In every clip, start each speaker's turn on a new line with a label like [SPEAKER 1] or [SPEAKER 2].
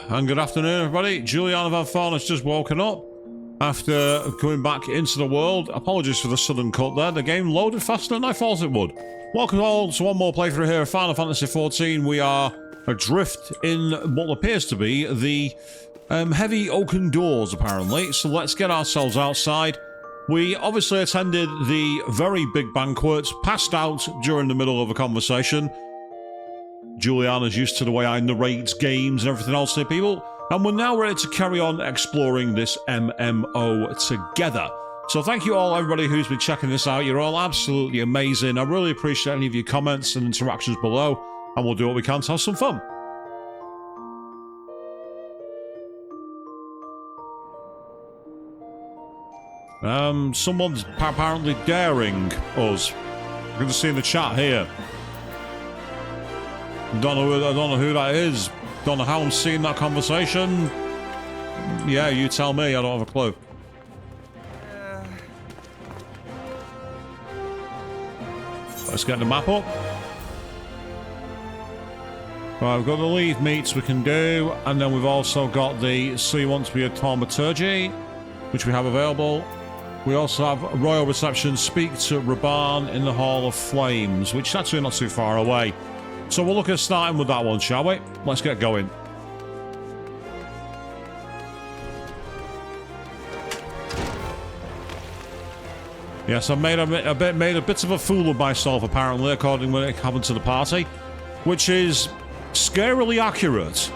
[SPEAKER 1] and good afternoon, everybody. Juliana Van Fawn has just woken up after coming back into the world. Apologies for the sudden cut there. The game loaded faster than I thought it would. Welcome all to one more playthrough here of Final Fantasy XIV. We are adrift in what appears to be the heavy oaken doors, apparently. So let's get ourselves outside. We obviously attended the very big banquet, passed out during the middle of a conversation. Juliana's used to the way I narrate games and everything else to people, and we're now ready to carry on exploring this MMO together. So thank you all, everybody who's been checking this out. You're all absolutely amazing. I really appreciate any of your comments and interactions below, and we'll do what we can to have some fun. Someone's apparently daring us. I'm going to see in the chat here. I don't know who that is. Don't know how I'm seeing that conversation. Yeah, you tell me. I don't have a clue. Let's get the map up. Right, we've got the leave meets we can do, and then we've also got the So You Want to Be a Thaumaturgy, which we have available. We also have a Royal Reception, Speak to Reborn in the Hall of Flames, which is actually not too far away. So we'll look at starting with that one, shall we? Let's get going. Yes, I made a bit of a fool of myself, apparently, according to what happened to the party, which is scarily accurate.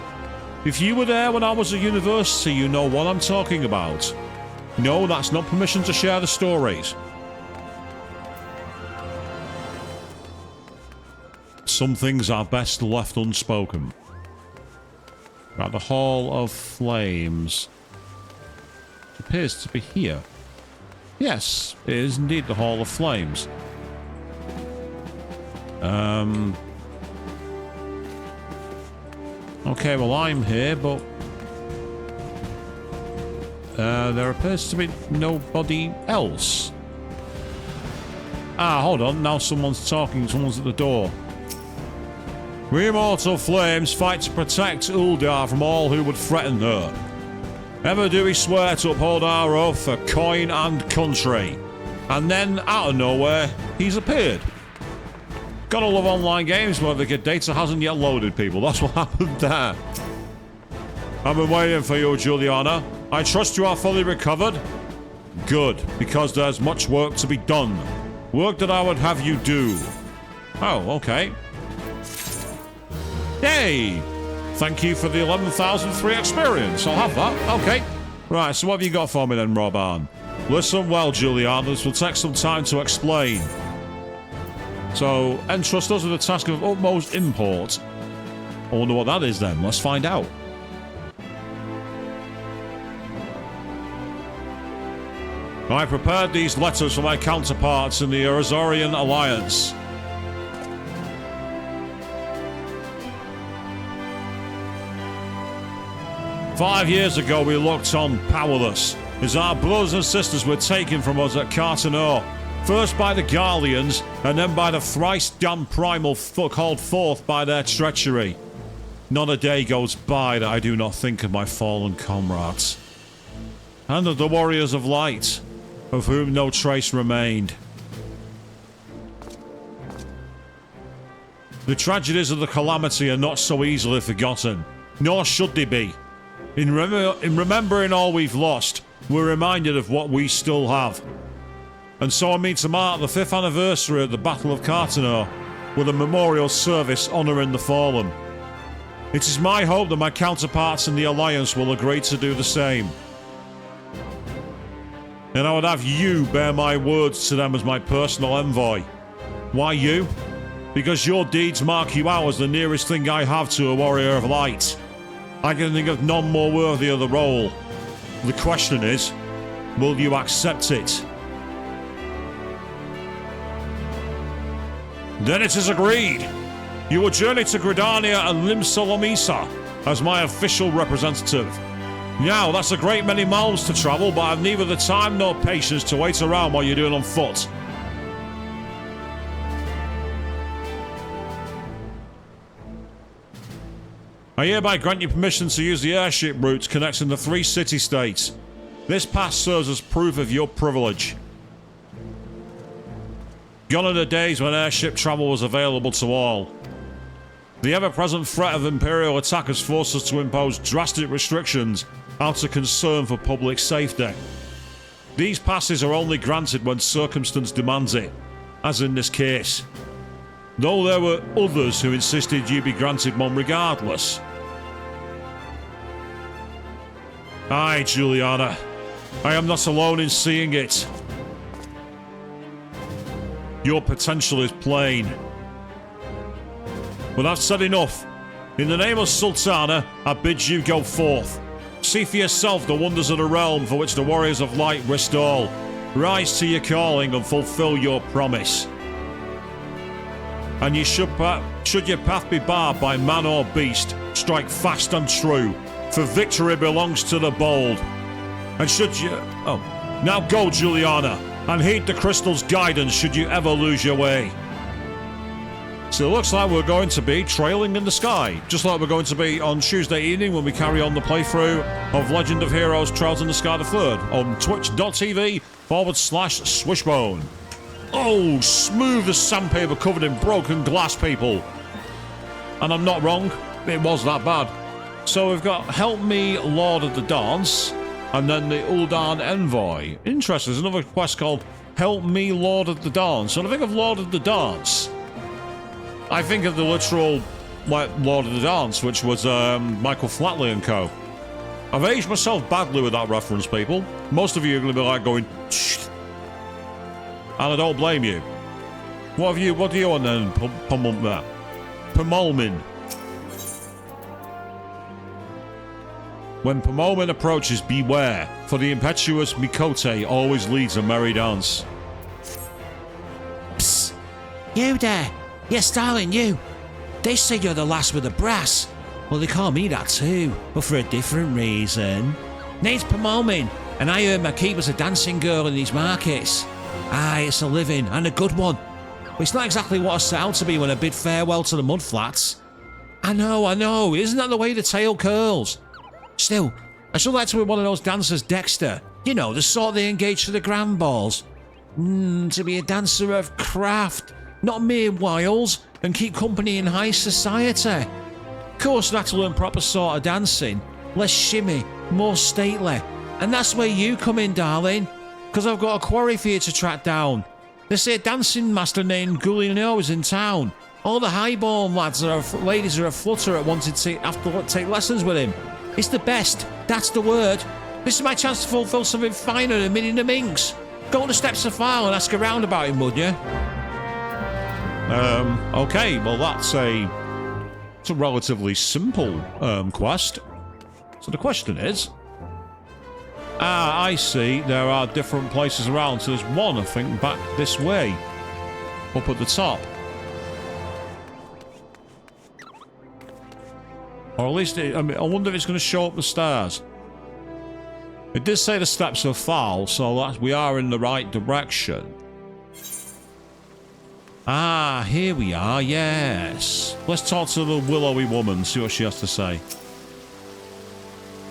[SPEAKER 1] If you were there when I was at university, you know what I'm talking about. No, that's not permission to share the stories. Some things are best left unspoken. Right, the Hall of Flames appears to be here. Yes, it is indeed the Hall of Flames. Okay, well, I'm here, but there appears to be nobody else. Ah, hold on. Now someone's talking. Someone's at the door. We immortal flames fight to protect Uldar from all who would threaten her. Ever do we swear to uphold our oath for coin and country. And then, out of nowhere, he's appeared. Gotta love online games where the data hasn't yet loaded, people. That's what happened there. I've been waiting for you, Juliana. I trust you are fully recovered? Good, because there's much work to be done. Work that I would have you do. Oh, okay. Yay! Thank you for the 11,000 free experience. I'll have that. Okay. Right, so what have you got for me then, Reborn? Listen well, Juliana. This will take some time to explain. So, entrust us with a task of utmost import. I wonder what that is then. Let's find out. I prepared these letters for my counterparts in the Azorian Alliance. "5 years ago we looked on powerless as our brothers and sisters were taken from us at Carteneau, first by the Garleans and then by the thrice-damned primal called forth by their treachery. Not a day goes by that I do not think of my fallen comrades and of the warriors of light, of whom no trace remained. The tragedies of the calamity are not so easily forgotten, nor should they be. In remembering all we've lost, we're reminded of what we still have. And so I mean to mark the 5th anniversary of the Battle of Carteneau with a memorial service honouring the fallen. It is my hope that my counterparts in the Alliance will agree to do the same. And I would have you bear my words to them as my personal envoy. Why you? Because your deeds mark you out as the nearest thing I have to a warrior of light. I can think of none more worthy of the role. The question is, will you accept it? Then it is agreed. You will journey to Gridania and Limsalomisa as my official representative. Now, that's a great many miles to travel, but I've neither the time nor patience to wait around while you're doing on foot. I hereby grant you permission to use the airship route connecting the 3 city-states. This pass serves as proof of your privilege. Gone are the days when airship travel was available to all. The ever-present threat of Imperial attack has forced us to impose drastic restrictions out of concern for public safety. These passes are only granted when circumstance demands it, as in this case. Though there were others who insisted you be granted one regardless. Aye, Juliana. I am not alone in seeing it. Your potential is plain. But I've said enough. In the name of Sultana, I bid you go forth. See for yourself the wonders of the realm for which the warriors of light risked all. Rise to your calling and fulfill your promise. And you should your path be barred by man or beast, strike fast and true, for victory belongs to the bold. And should you... Oh, now go, Juliana, and heed the crystal's guidance should you ever lose your way. So it looks like we're going to be trailing in the sky, just like we're going to be on Tuesday evening when we carry on the playthrough of Legend of Heroes Trails in the Sky the 3rd on twitch.tv/Swishbone. Oh, smooth as sandpaper covered in broken glass, people. And I'm not wrong, it was that bad. So we've got Help Me, Lord of the Dance, and then the Ul'dan Envoy. Interesting, there's another quest called Help Me, Lord of the Dance. When I think of Lord of the Dance, I think of the literal Lord of the Dance, which was Michael Flatley and co. I've aged myself badly with that reference, people. Most of you are going to be like going, shh. And I don't blame you. What do you want then, Pomolmin? When Pomolmin approaches, beware, for the impetuous Mikote always leads a merry dance.
[SPEAKER 2] Psst! You there! Yes, darling, you! They say you're the lass with the brass. Well, they call me that too, but for a different reason. Name's Pomolmin, and I earn my keep as a dancing girl in these markets. Aye, it's a living, and a good one. But it's not exactly what I set out to be when I bid farewell to the mudflats. I know, isn't that the way the tale curls? Still, I should like to be one of those dancers Dexter. You know, the sort they engage for the grand balls. To be a dancer of craft, not mere wiles, and keep company in high society. Of course, I have to learn proper sort of dancing. Less shimmy, more stately. And that's where you come in, darling. Because I've got a quarry for you to track down. They say a dancing master named Juliana is in town. All the highborn ladies are aflutter at wanting to take lessons with him. It's the best, that's the word. This is my chance to fulfill something finer than Minnie the Minx. Go on the steps of file and ask around about him, would you?
[SPEAKER 1] Okay, well it's a relatively simple quest. So the question is... I see. There are different places around. So there's one, I think, back this way. Up at the top. Or at least, I wonder if it's going to show up the stars. It did say the steps are foul, so we are in the right direction. Ah, here we are, yes. Let's talk to the willowy woman, see what she has to say.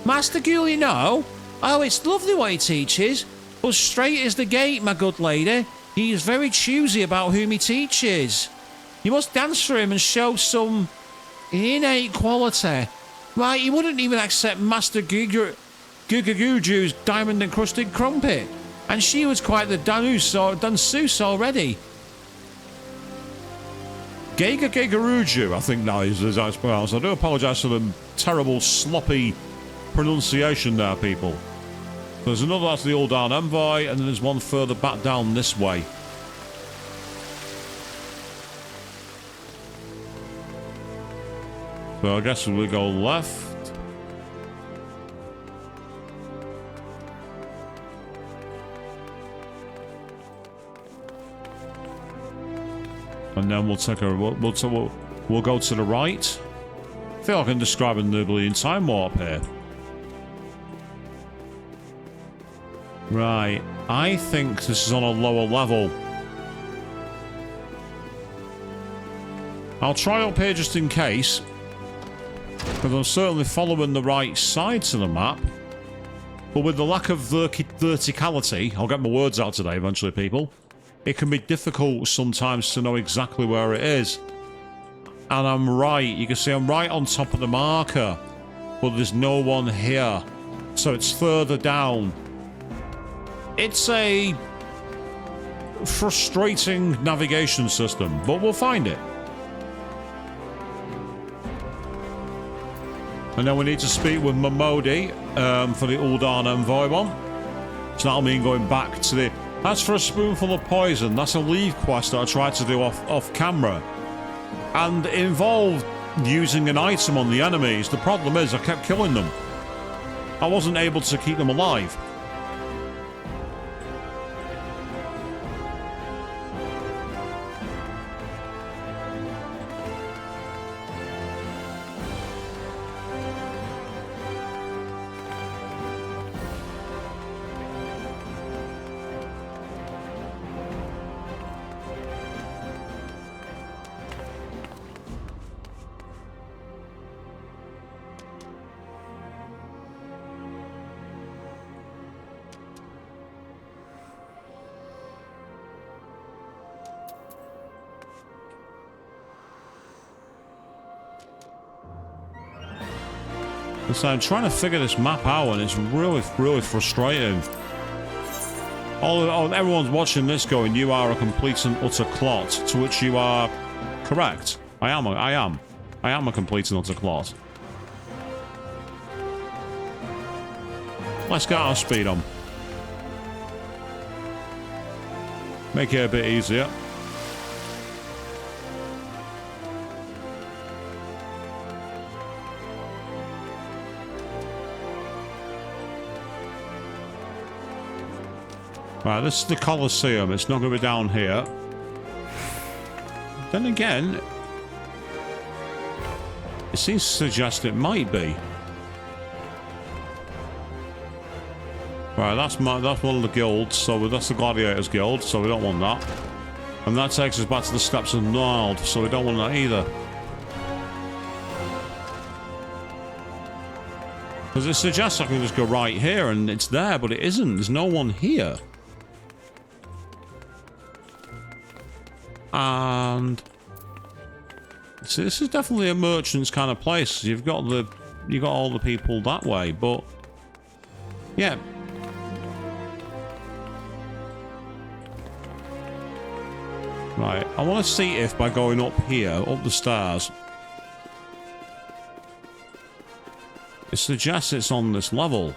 [SPEAKER 2] Master Giuliano? Oh, it's lovely what he teaches, but straight as the gate, my good lady. He is very choosy about whom he teaches. You must dance for him and show some innate quality. Right, he wouldn't even accept Master Guguju's diamond-encrusted crumpet, and she was quite the danseuse already.
[SPEAKER 1] Gagaruju, I think that is as it's pronounced. I do apologise for the terrible, sloppy pronunciation there, people. There's another, that's the Ul'dan Envoy, and then there's one further back down this way. So I guess we go left. And then we'll take a... We'll go to the right. I feel like I'm describing the bleeding time warp here. Right, I think this is on a lower level. I'll try up here just in case. Because I'm certainly following the right sides of the map. But with the lack of verticality, I'll get my words out today eventually, people. It can be difficult sometimes to know exactly where it is. And I'm right. You can see I'm right on top of the marker. But there's no one here. So it's further down. It's a frustrating navigation system, but we'll find it. And then we need to speak with Momodi for the Uldan Envoy one. So that'll mean going back to the... That's for a spoonful of poison. That's a leave quest that I tried to do off camera. And it involved using an item on the enemies. The problem is I kept killing them. I wasn't able to keep them alive. So I'm trying to figure this map out, and it's really, really frustrating. Everyone's watching this going, you are a complete and utter clot, to which you are correct. I am a complete and utter clot. Let's get our speed on. Make it a bit easier. Right, this is the Colosseum. It's not going to be down here. Then again, it seems to suggest it might be. Right, that's one of the guilds. So that's the Gladiators Guild. So we don't want that. And that takes us back to the Steps of Nard. So we don't want that either. Because it suggests I can just go right here and it's there, but it isn't. There's no one here. And so this is definitely a merchant's kind of place. You've got all the people that way, but yeah. Right, I want to see if by going up here, up the stairs, it suggests it's on this level.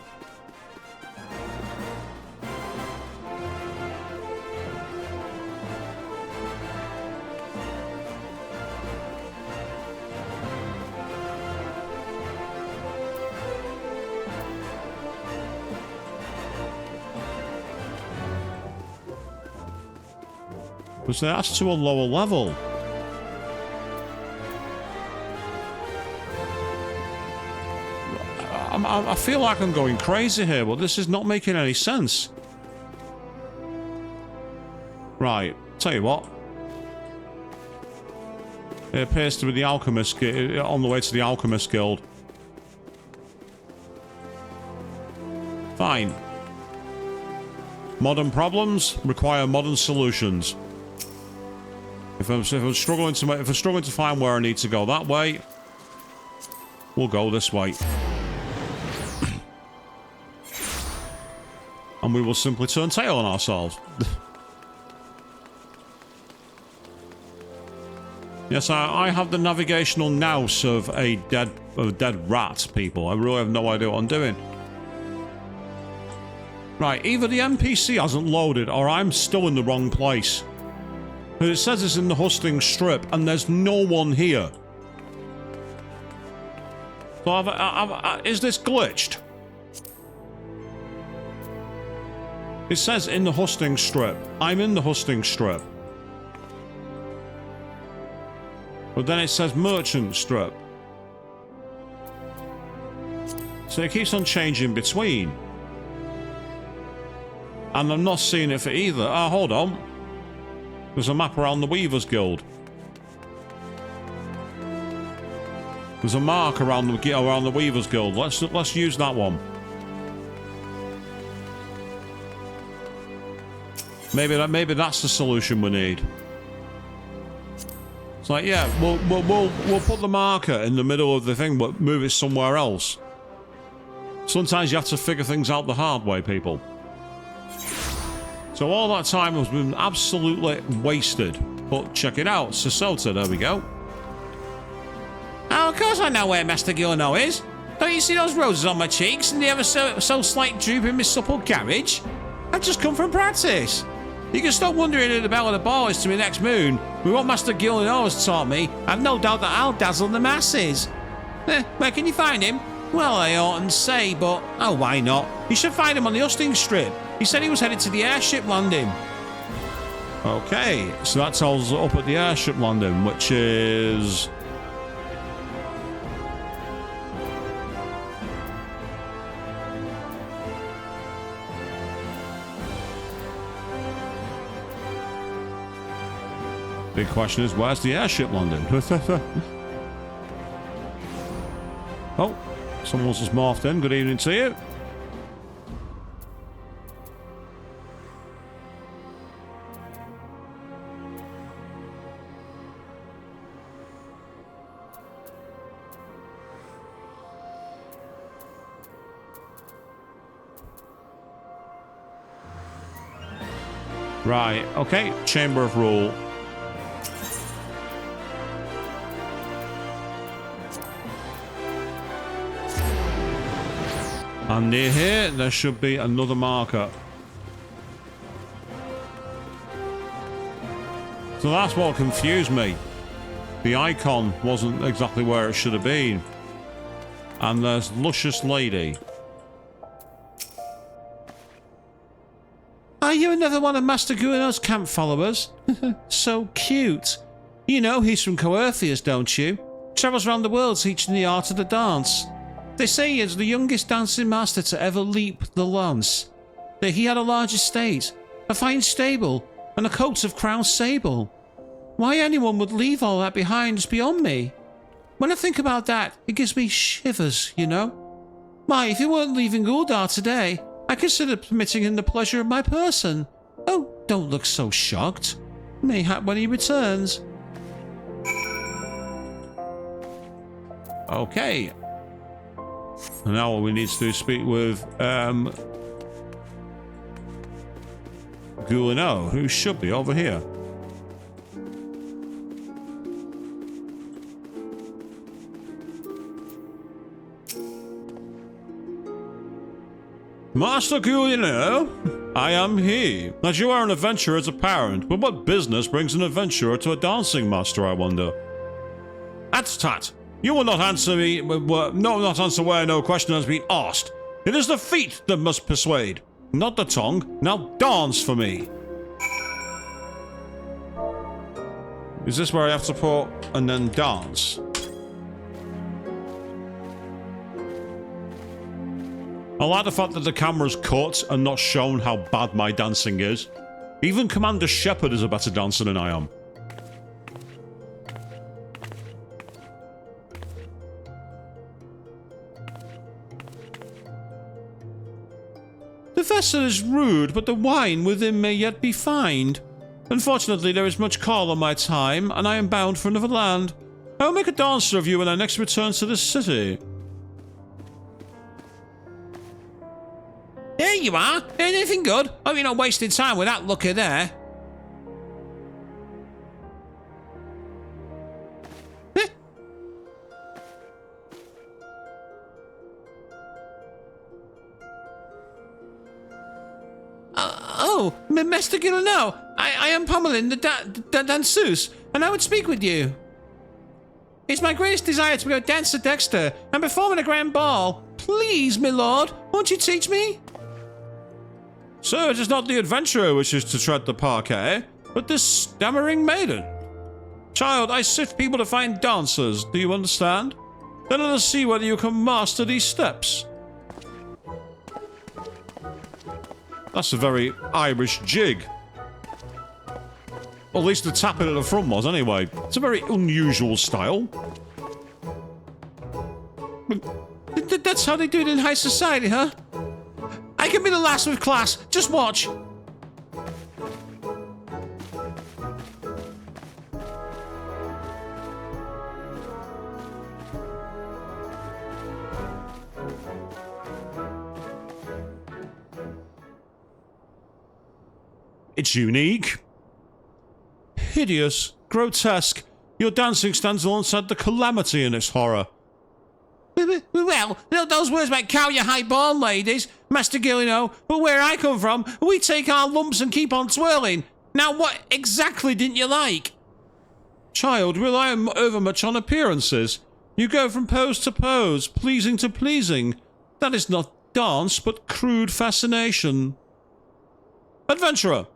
[SPEAKER 1] Because that's to a lower level. I feel like I'm going crazy here, but this is not making any sense. Right, tell you what. It appears to be the Alchemist, on the way to the Alchemist Guild. Fine. Modern problems require modern solutions. If I'm struggling to find where I need to go that way, we'll go this way. And we will simply turn tail on ourselves. Yes, I have the navigational nous of a dead rat, people. I really have no idea what I'm doing. Right, either the NPC hasn't loaded or I'm still in the wrong place. It says it's in the Hustings Strip and there's no one here. So is this glitched? It says in the Hustings Strip. I'm in the Hustings Strip. But then it says Merchant Strip. So it keeps on changing between. And I'm not seeing it for either. Ah, hold on. There's a map around the Weavers Guild. There's a mark around the Weavers Guild. Let's use that one. Maybe that's the solution we need. It's like, yeah, we'll put the marker in the middle of the thing, but move it somewhere else. Sometimes you have to figure things out the hard way, people. So all that time has been absolutely wasted. But check it out, Sesota, there we go.
[SPEAKER 2] Oh, of course I know where Master Gilno is. Don't you see those roses on my cheeks and the ever so slight droop in my supple carriage? I've just come from practice. You can stop wondering who the belle of the ball is to my next moon. With what Master Gilno has taught me, I've no doubt that I'll dazzle the masses. Where can you find him? Well, I oughtn't say, but oh, why not? You should find him on the Hustings Strip. He said he was headed to the airship landing.
[SPEAKER 1] Okay, so that tells us up at the airship landing, which is... Big question is, where's the airship landing? Oh, someone's just morphed in. Good evening to you. Right, okay, Chamber of Rule. And near here, there should be another marker. So that's what confused me. The icon wasn't exactly where it should have been. And there's Luscious Lady.
[SPEAKER 2] Are you another one of Master Guino's camp followers? So cute. You know he's from Coertheus, don't you? Travels around the world teaching the art of the dance. They say he is the youngest dancing master to ever leap the lance. That he had a large estate, a fine stable, and a coat of crown sable. Why anyone would leave all that behind is beyond me. When I think about that, it gives me shivers, you know? Why, if he weren't leaving Uldar today, I consider permitting him the pleasure of my person. Oh, don't look so shocked. Mayhap when he returns.
[SPEAKER 1] Okay. And now we need to speak with Gulino, who should be over here. Master Gulino, I am he. As you are an adventurer as a parent, but what business brings an adventurer to a dancing master, I wonder? Tat. You will not answer me, not answer where no question has been asked. It is the feet that must persuade, not the tongue. Now dance for me. Is this where I have to put and then dance? I like the fact that the camera's cut and not shown how bad my dancing is. Even Commander Shepard is a better dancer than I am.
[SPEAKER 2] The vessel is rude, but the wine within may yet be fined. Unfortunately, there is much call on my time, and I am bound for another land. I will make a dancer of you when I next return to this city. There you are. Anything good? Hope you're not wasting time with that looker there. Oh, Master Gilano, I am Pommelin, the danseuse, and I would speak with you. It's my greatest desire to be a dancer Dexter and perform in a grand ball. Please, my lord, won't you teach me?
[SPEAKER 1] Sir, it is not the adventurer who wishes to tread the parquet, but this stammering maiden. Child, I sift people to find dancers, do you understand? Then let us see whether you can master these steps. That's a very Irish jig. Or at least the tapping at the front was, anyway. It's a very unusual style.
[SPEAKER 2] That's how they do it in high society, huh? I can be the last with class. Just watch.
[SPEAKER 1] It's unique. Hideous. Grotesque. Your dancing stands alongside the calamity in its horror.
[SPEAKER 2] Well, those words might cow your high-born ladies, Master Gillino, but where I come from, we take our lumps and keep on twirling. Now, what exactly didn't you like?
[SPEAKER 1] Child, rely overmuch on appearances. You go from pose to pose, pleasing to pleasing. That is not dance, but crude fascination. Adventurer,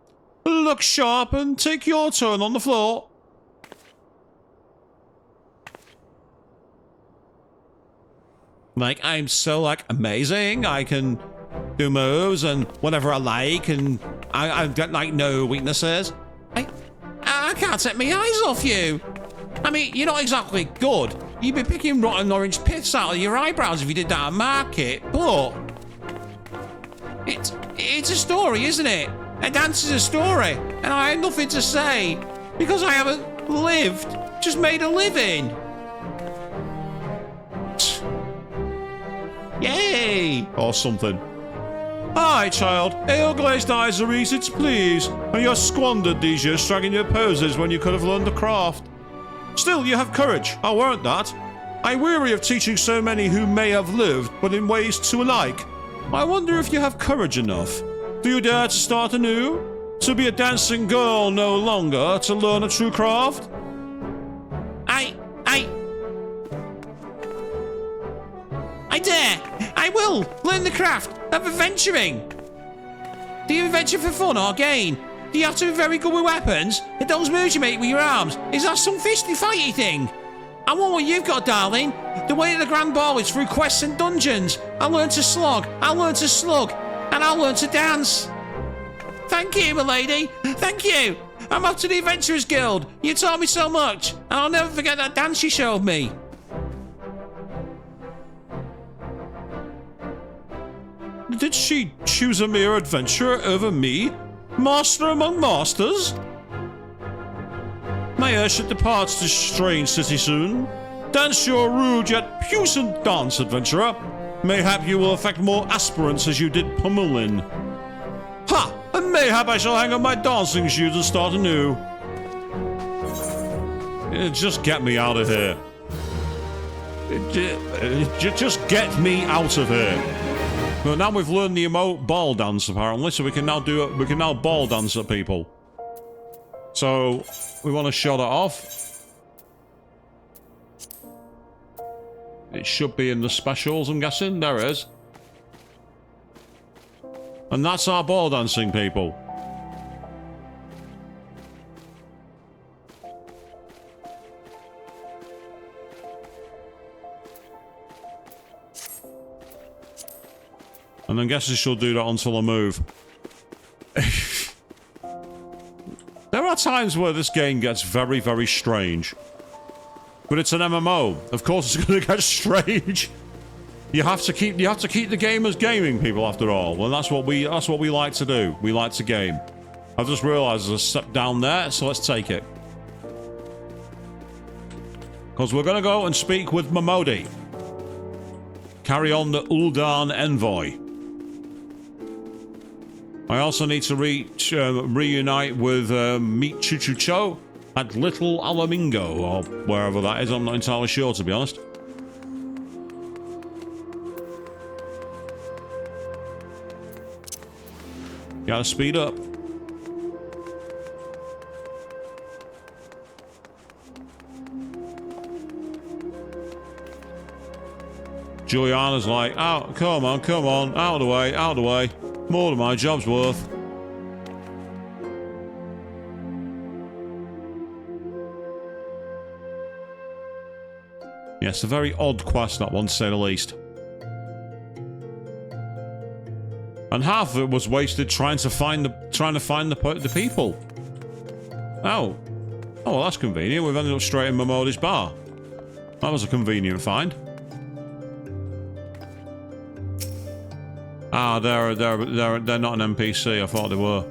[SPEAKER 1] look sharp and take your turn on the floor.
[SPEAKER 2] Like, I'm so, like, amazing. I can do moves and whatever I like, and I've got, like, no weaknesses. I can't take my eyes off you. I mean, you're not exactly good. You'd be picking rotten orange piths out of your eyebrows if you did that at market, but it's a story, isn't it? A dance is a story, and I have nothing to say because I haven't lived, just made a living. Yay!
[SPEAKER 1] Or something. Aye, child. Ale-glazed eyes are easy to please, and you squandered these years stragging your poses when you could have learned the craft. Still, you have courage. I warrant that. I weary of teaching so many who may have lived, but in ways too alike. I wonder if you have courage enough. Do you dare to start anew? To be a dancing girl no longer, to learn a true craft?
[SPEAKER 2] I dare! I will! Learn the craft of adventuring! Do you adventure for fun or gain? Do you have to be very good with weapons? Are those moves you make with your arms? Is that some fisty fighty thing? I want what you've got, darling. The way of the grand ball is through quests and dungeons. I'll learn to slog, I'll learn to slug, and I'll learn to dance. Thank you, milady. Thank you. I'm off to the Adventurers Guild. You taught me so much, and I'll never forget that dance you showed me.
[SPEAKER 1] Did she choose a mere adventurer over me? Master among masters? My airship departs this strange city soon. Dance your rude yet puissant dance, adventurer. Mayhap you will affect more aspirants as you did Pummelin. Ha! And mayhap I shall hang up my dancing shoes and start anew. Just get me out of here. Just get me out of here. But now we've learned the emote ball dance apparently, so we can now do it. We can now ball dance at people. So we want to show that off. It should be in the specials, I'm guessing. There it is. And that's our ball dancing, people. And I guess she'll do that until I move. There are times where this game gets very, very strange. But it's an MMO. Of course it's going to get strange. You have to keep the gamers gaming, people, after all. And that's what we like to do. We like to game. I've just realised there's a step down there, so let's take it. Because we're going to go and speak with Momodi. Carry on the Ul'dan envoy. I also need to reunite with Meet Chuchucho at Little Alamingo, or wherever that is. I'm not entirely sure, to be honest. Gotta speed up. Juliana's like, oh, come on, out of the way, out of the way. More than my job's worth. Yes, a very odd quest, that one, to say the least. And half of it was wasted trying to find the people. Oh, well, that's convenient. We've ended up straight in Momodi's bar. That was a convenient find. Ah, they're not an NPC. I thought they were.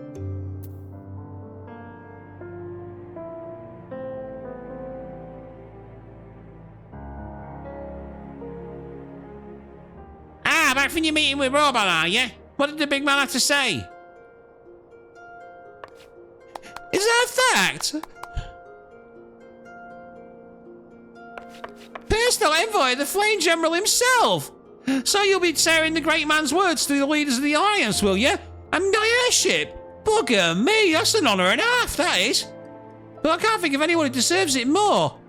[SPEAKER 2] Ah, back from your meeting with Reborn, are you? What did the big man have to say? Is that a fact? Personal envoy of the Flame General himself. So you'll be tearing the great man's words to the leaders of the Alliance, will you? And my airship? Bugger me, that's an honour and a half, that is. But I can't think of anyone who deserves it more.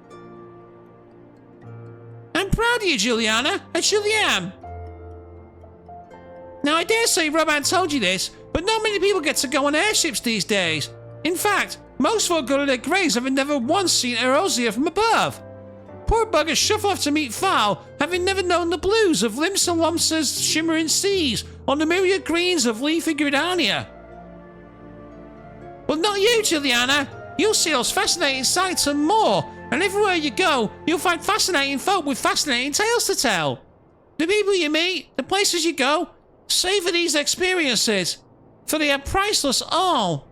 [SPEAKER 2] I'm proud of you, Juliana. I truly am. Now, I dare say Roman told you this, but not many people get to go on airships these days. In fact, most folk go to their graves having never once seen Erosia from above. Poor buggers shuffle off to meet foul, having never known the blues of Limsa-Lomsa's shimmering seas or the myriad greens of leafy Gridania. Well, not you, Juliana. You'll see those fascinating sights and more, and everywhere you go, you'll find fascinating folk with fascinating tales to tell. The people you meet, the places you go, savour these experiences, for they are priceless all.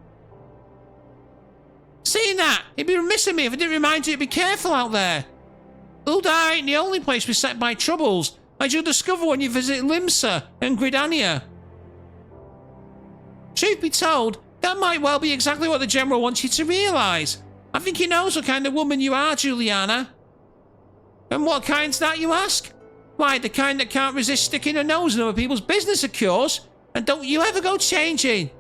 [SPEAKER 2] Saying that, it'd be remiss of me if I didn't remind you to be careful out there. Uldar ain't the only place beset by troubles, as you'll discover when you visit Limsa and Gridania. Truth be told, that might well be exactly what the General wants you to realise. I think he knows what kind of woman you are, Juliana. And what kind's that, you ask? Why, the kind that can't resist sticking her nose in other people's business, of course. And don't you ever go changing.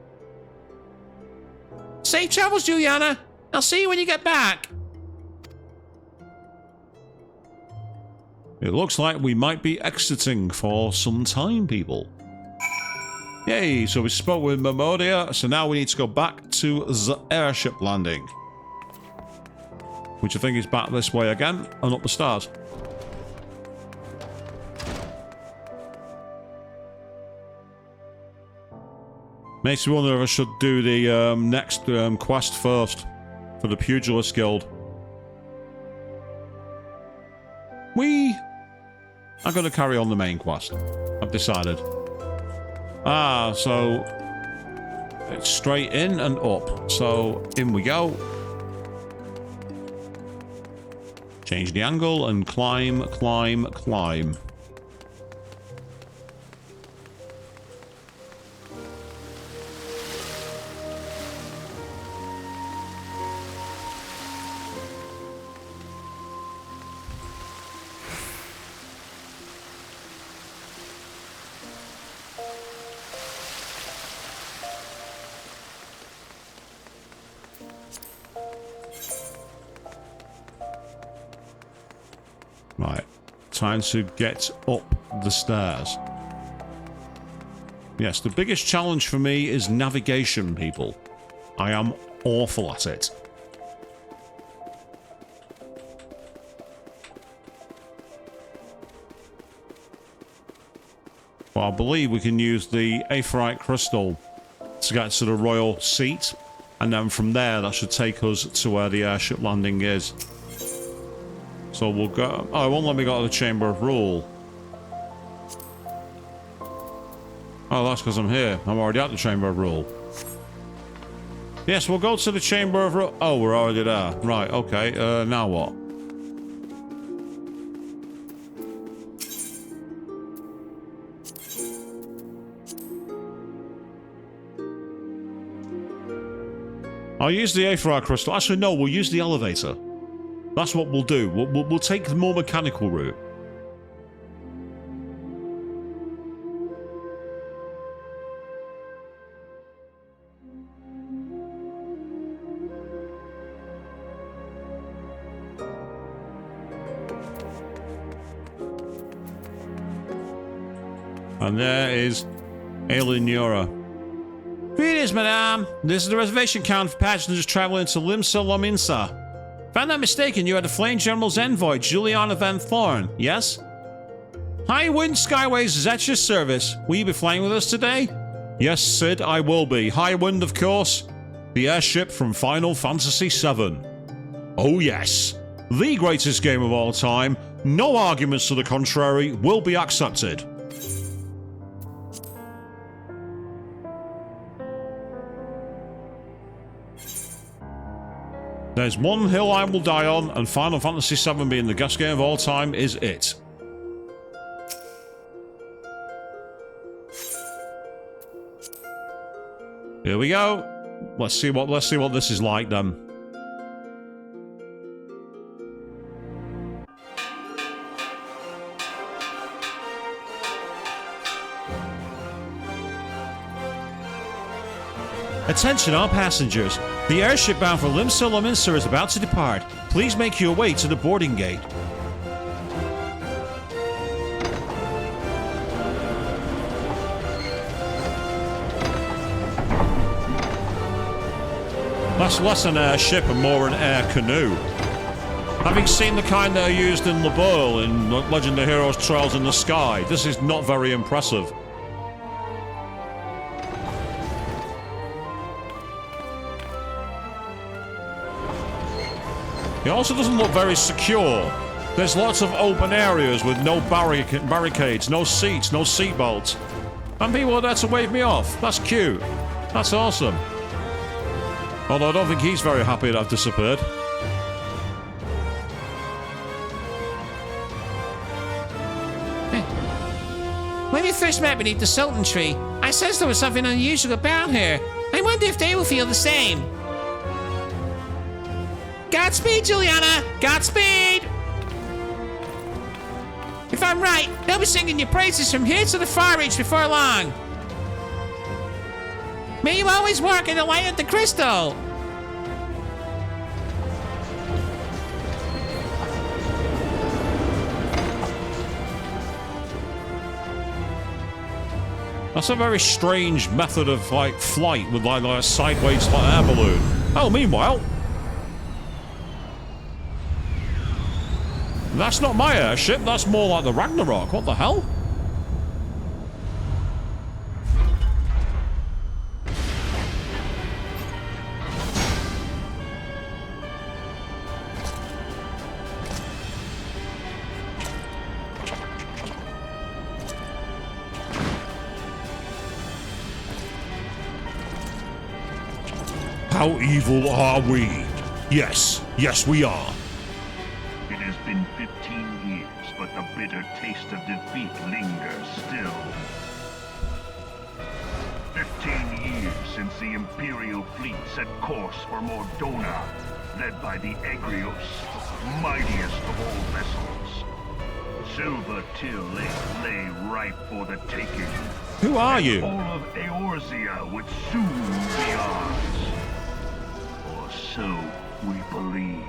[SPEAKER 2] Safe travels, Juliana. I'll see you when you get back.
[SPEAKER 1] It looks like we might be exiting for some time, people. Yay, so we spoke with Memoria, so now we need to go back to the airship landing. Which I think is back this way again, and up the stairs. Makes me wonder if I should do the next quest first, for the Pugilist Guild. We are going to carry on the main quest. I've decided. Ah, so it's straight in and up. So in we go. Change the angle and climb, climb, climb. Right, time to get up the stairs. Yes, the biggest challenge for me is navigation, people. I am awful at it. Well, I believe we can use the Aetheryte Crystal to get to the royal seat, and then from there that should take us to where the airship landing is. So we'll go... Oh, it won't let me go to the Chamber of Rule. Oh, that's because I'm here. I'm already at the Chamber of Rule. Yes, we'll go to the Chamber of Rule. Oh, we're already there. Right, okay. Now what? I'll use the Aetheryte Crystal. Actually, no, we'll use the elevator. That's what we'll do. We'll take the more mechanical route. And there is Eleonora. Greetings, madame. This is the reservation count for passengers traveling to Limsa-Lominsa. If I'm not mistaken, you are the Flame General's envoy, Juliana Van Thorn, yes? High Wind Skyways is at your service. Will you be flying with us today? Yes, Sid, I will be. High Wind, of course. The airship from Final Fantasy VII. Oh yes. The greatest game of all time. No arguments to the contrary will be accepted. There's one hill I will die on, and Final Fantasy VII being the best game of all time is it. Here we go. Let's see what this is like then.
[SPEAKER 2] Attention all passengers. The airship bound for Limsa Minster is about to depart. Please make your way to the boarding gate.
[SPEAKER 1] That's less an airship and more an air canoe. Having seen the kind that are used in Le Bourle in Legend of Heroes Trails in the Sky, this is not very impressive. It also doesn't look very secure. There's lots of open areas with no barricades, no seats, no seatbelts. And people are there to wave me off. That's cute. That's awesome. Although I don't think he's very happy that I've disappeared.
[SPEAKER 2] When we first met beneath the Sultan tree, I sensed there was something unusual about her. I wonder if they will feel the same. Godspeed, Juliana! Godspeed! If I'm right, they'll be singing your praises from here to the far reach before long. May you always walk in the light of the crystal!
[SPEAKER 1] That's a very strange method of, like, flight with, like a sideways air balloon. Oh, meanwhile... That's not my airship, that's more like the Ragnarok. What the hell? How evil are we? Yes, yes we are.
[SPEAKER 3] It has been 15 years, but the bitter taste of defeat lingers still. 15 years since the Imperial fleet set course for Mordona, led by the Egrios, mightiest of all vessels. Silver Till lay ripe for the taking.
[SPEAKER 1] Who are you?
[SPEAKER 3] All of Eorzea would soon be ours. Or so we believed.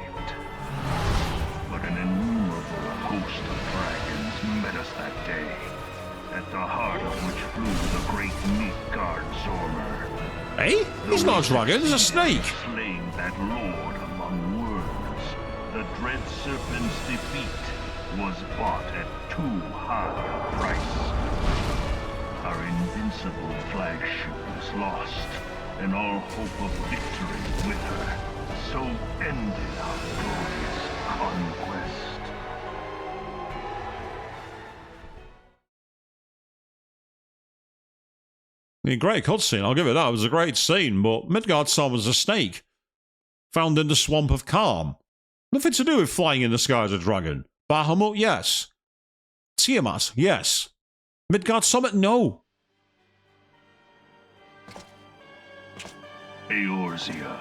[SPEAKER 3] But an innumerable host of dragons met us that day, at the heart of which flew the great Midgard Zormer.
[SPEAKER 1] Hey? He's not a dragon, he's a snake.
[SPEAKER 3] Slain that lord among worms, the dread serpent's defeat was bought at too high a price. Our invincible flagship was lost, and all hope of victory with her. So ended our glorious conquest.
[SPEAKER 1] I mean, great cutscene, I'll give it that. It was a great scene, but Midgardsormr was a snake. Found in the Swamp of Calm. Nothing to do with flying in the sky as a dragon. Bahamut, yes. Tiamat, yes. Midgardsormr, no.
[SPEAKER 3] Eorzea,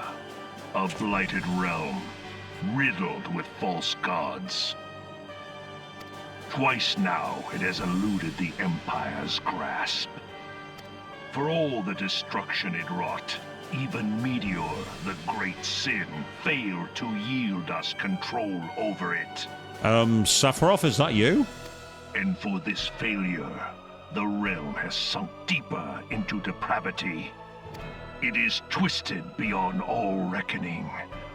[SPEAKER 3] a blighted realm, riddled with false gods. Twice now it has eluded the Empire's grasp. For all the destruction it wrought, even Meteor, the great sin, failed to yield us control over it.
[SPEAKER 1] Sephiroth, is that you?
[SPEAKER 3] And for this failure, the realm has sunk deeper into depravity. It is twisted beyond all reckoning,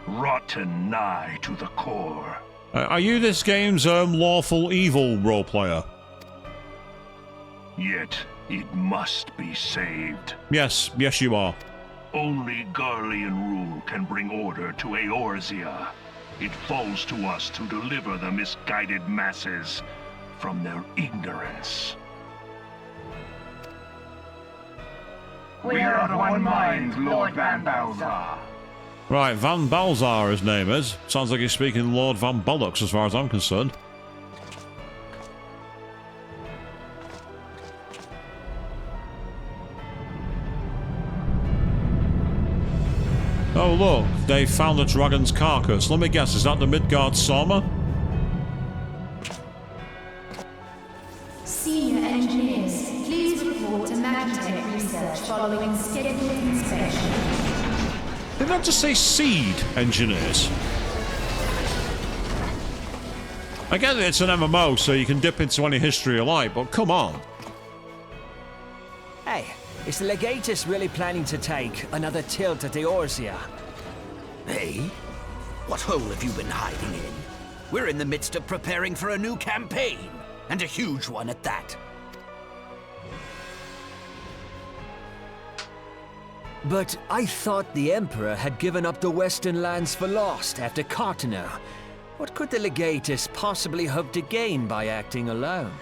[SPEAKER 3] rotten nigh to the core.
[SPEAKER 1] Are you this game's lawful evil role player?
[SPEAKER 3] Yet it must be saved.
[SPEAKER 1] Yes, yes you are.
[SPEAKER 3] Only Garlean rule can bring order to Eorzea. It falls to us to deliver the misguided masses from their ignorance.
[SPEAKER 4] We are of one mind, Lord Van Balzar.
[SPEAKER 1] Right, Van Balzar his name is. Sounds like he's speaking Lord Van Bollocks as far as I'm concerned. Oh look, they found the dragon's carcass. Let me guess, is that the Midgard Soma?
[SPEAKER 4] Senior engineers, please report to Magitech research following scheduled inspection.
[SPEAKER 1] Did I just say seed engineers? I get that it's an MMO, so you can dip into any history you like, but come on.
[SPEAKER 5] Hey, is the Legatus really planning to take another tilt at the Eorzea?
[SPEAKER 6] Hey? What hole have you been hiding in? We're in the midst of preparing for a new campaign, and a huge one at that.
[SPEAKER 5] But I thought the Emperor had given up the Western lands for lost after Carteneau. What could the Legatus possibly hope to gain by acting alone?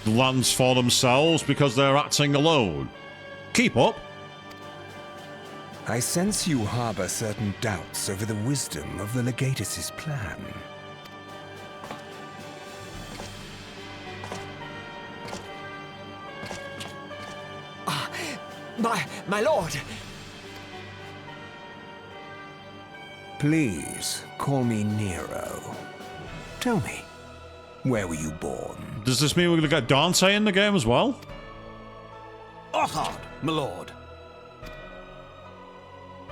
[SPEAKER 1] Lands for themselves because they're acting alone. Keep up.
[SPEAKER 7] I sense you harbor certain doubts over the wisdom of the Legatus's plan.
[SPEAKER 5] My lord!
[SPEAKER 7] Please, call me Nero. Tell me, where were you born?
[SPEAKER 1] Does this mean we're going to get Dante in the game as well?
[SPEAKER 6] Othard, my lord.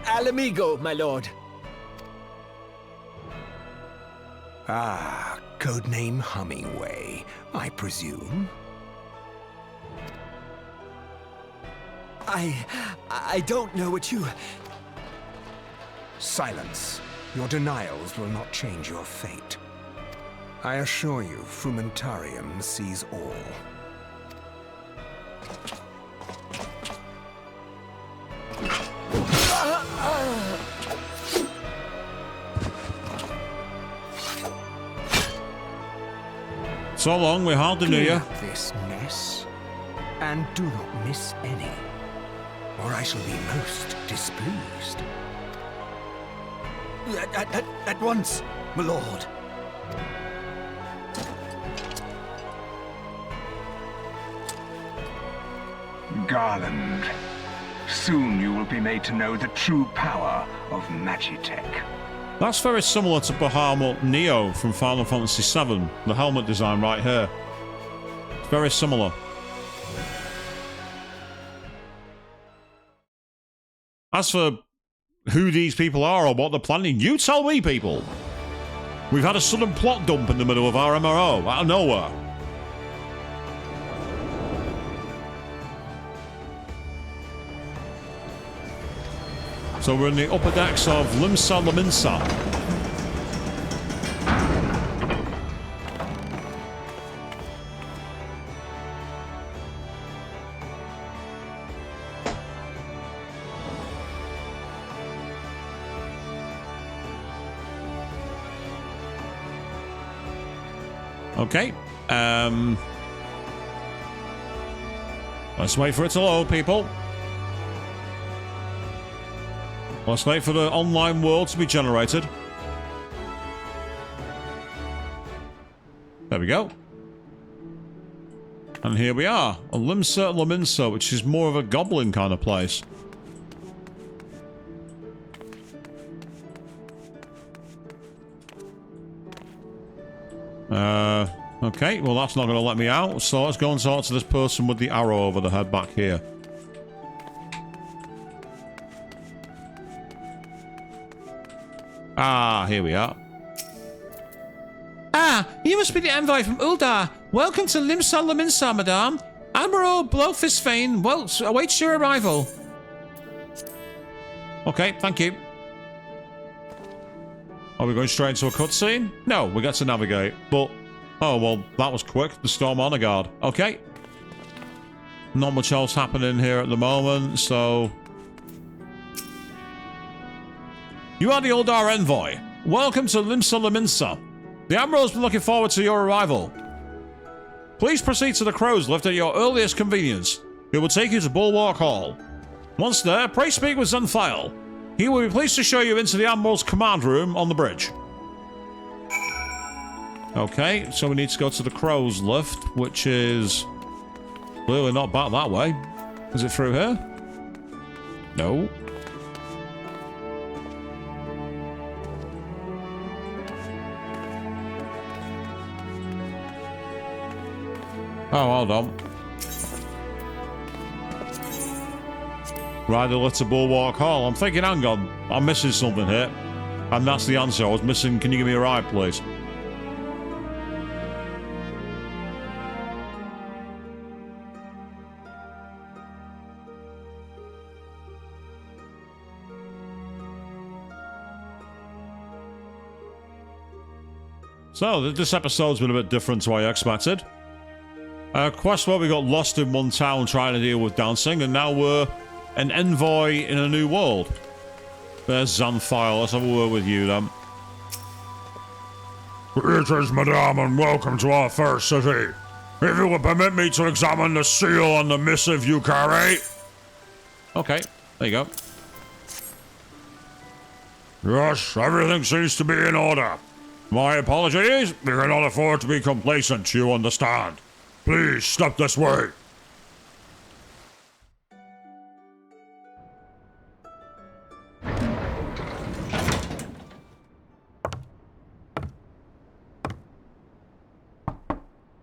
[SPEAKER 5] Alamigo, my lord.
[SPEAKER 7] Ah, codename Hummingway, I presume.
[SPEAKER 5] I don't know what you...
[SPEAKER 7] Silence. Your denials will not change your fate. I assure you, Frumentarium sees all.
[SPEAKER 1] So long, we hardly knew
[SPEAKER 7] Clean
[SPEAKER 1] you.
[SPEAKER 7] up this mess, and do not miss any, or I shall be most displeased.
[SPEAKER 6] At once, my lord.
[SPEAKER 8] Garland, soon you will be made to know the true power of Magitech.
[SPEAKER 1] That's very similar to Bahamut Neo from Final Fantasy VII. The helmet design right here. It's very similar. As for who these people are or what they're planning, you tell me, people. We've had a sudden plot dump in the middle of our MRO, out of nowhere. So we're in the upper decks of Limsa Laminsa. Okay. Let's wait for it to load, people. Let's wait for the online world to be generated. There we go. And here we are. A Limsa Laminsa, which is more of a goblin kind of place. Okay, well that's not going to let me out, so let's go and talk to this person with the arrow over the head back here. Ah, here we are.
[SPEAKER 2] Ah, you must be the envoy from Uldar. Welcome to Limsa Laminsa, madame. Admiral Blowfistfane awaits your arrival.
[SPEAKER 1] Okay, thank you. Are we going straight into a cutscene? No, we got to navigate, but... Oh, well, that was quick. The Storm Honor Guard. Okay. Not much else happening here at the moment, so... You are the Uldar envoy. Welcome to Limsa Laminsa. The Admiral's been looking forward to your arrival. Please proceed to the Crow's Lift at your earliest convenience. It will take you to Bulwark Hall. Once there, pray speak with Zenfile. He will be pleased to show you into the Admiral's command room on the bridge. Okay, so we need to go to the crow's lift, which is clearly not back that way. Is it through here? No. Oh, hold on. Rider Litter Bulwark Hall. I'm thinking, hang on, I'm missing something here. And that's the answer. I was missing, can you give me a ride, please? So, this episode's been a bit different to what I expected. Quest where we got lost in one town trying to deal with dancing, and now we're an envoy in a new world. There's Xanthile. Let's have a word with you, then.
[SPEAKER 9] Greetings, madame, and welcome to our first city. If you will permit me to examine the seal on the missive you carry.
[SPEAKER 1] Okay, there you go.
[SPEAKER 9] Yes, everything seems to be in order. My apologies, we cannot afford to be complacent, you understand. Please step this way.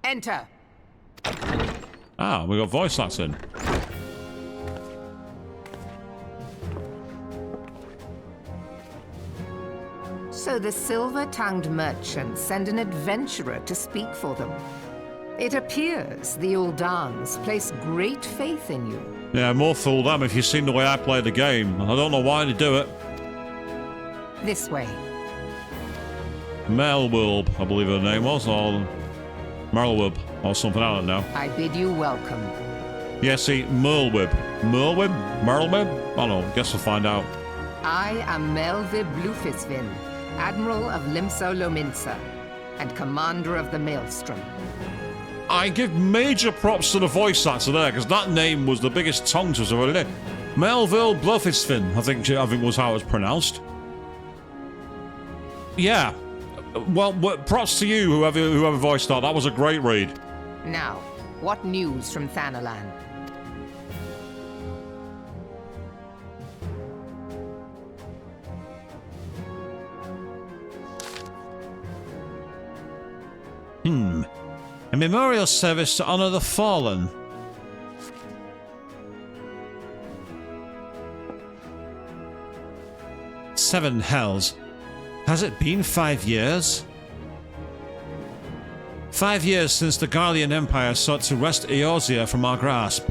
[SPEAKER 10] Enter.
[SPEAKER 1] Ah, we got voice acting.
[SPEAKER 10] So the silver-tongued merchants send an adventurer to speak for them. It appears the Uldans place great faith in you.
[SPEAKER 1] Yeah, more fool them if you've seen the way I play the game. I don't know why they do it.
[SPEAKER 10] This way.
[SPEAKER 1] Melwilb, I believe her name was, or Merlwib, or something, I don't know.
[SPEAKER 10] I bid you welcome.
[SPEAKER 1] Yeah, see, Merlwib. Merlwib? Merlwib? I don't know, guess we'll find out.
[SPEAKER 10] I am Melvib Blufisvin, Admiral of Limso Lominsa, and Commander of the Maelstrom.
[SPEAKER 1] I give major props to the voice actor there, because that name was the biggest tongue twister of it. Melville Blufisvin, I think was how it was pronounced. Yeah. Well, props to you, whoever voiced that. That was a great read.
[SPEAKER 10] Now, what news from Thanalan?
[SPEAKER 2] A memorial service to honor the fallen. Seven hells. Has it been 5 years? 5 years since the Garlean Empire sought to wrest Eorzea from our grasp.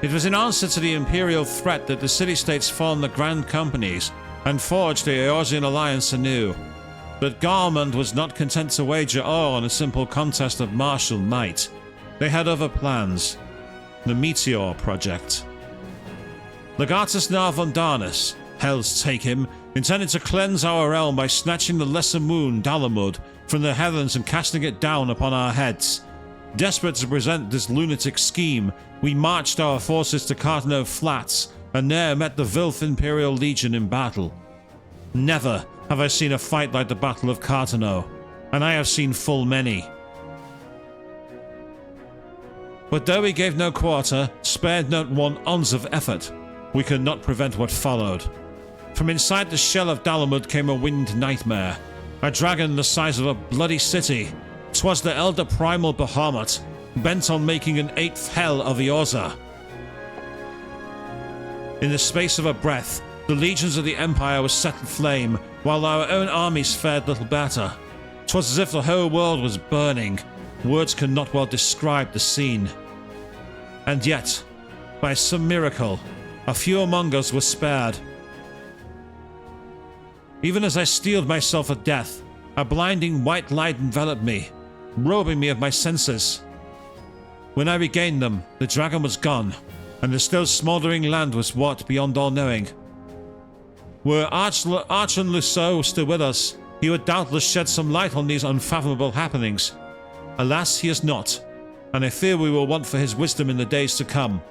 [SPEAKER 2] It was in answer to the Imperial threat that the city-states formed the Grand Companies and forged the Eorzean alliance anew. But Garmund was not content to wager all on a simple contest of martial might. They had other plans. The Meteor Project. Legatus Narvondanus, hells take him, intended to cleanse our realm by snatching the lesser moon, Dalamud, from the heavens and casting it down upon our heads. Desperate to present this lunatic scheme, we marched our forces to Cartano Flats, and there met the Vilf Imperial Legion in battle. Never have I seen a fight like the Battle of Cartano, and I have seen full many. But though we gave no quarter, spared not one ounce of effort, we could not prevent what followed. From inside the shell of Dalamud came a winged nightmare, a dragon the size of a bloody city. 'Twas the elder primal Bahamut, bent on making an 8th hell of Eorzea. In the space of a breath, the legions of the Empire were set aflame, while our own armies fared little better. 'Twas as if the whole world was burning. Words cannot well describe the scene. And yet, by some miracle, a few among us were spared. Even as I steeled myself for death, a blinding white light enveloped me, robing me of my senses. When I regained them, the dragon was gone, and the still smouldering land was what beyond all knowing. Were Archon Luceau still with us, he would doubtless shed some light on these unfathomable happenings. Alas, he is not, and I fear we will want for his wisdom in the days to come.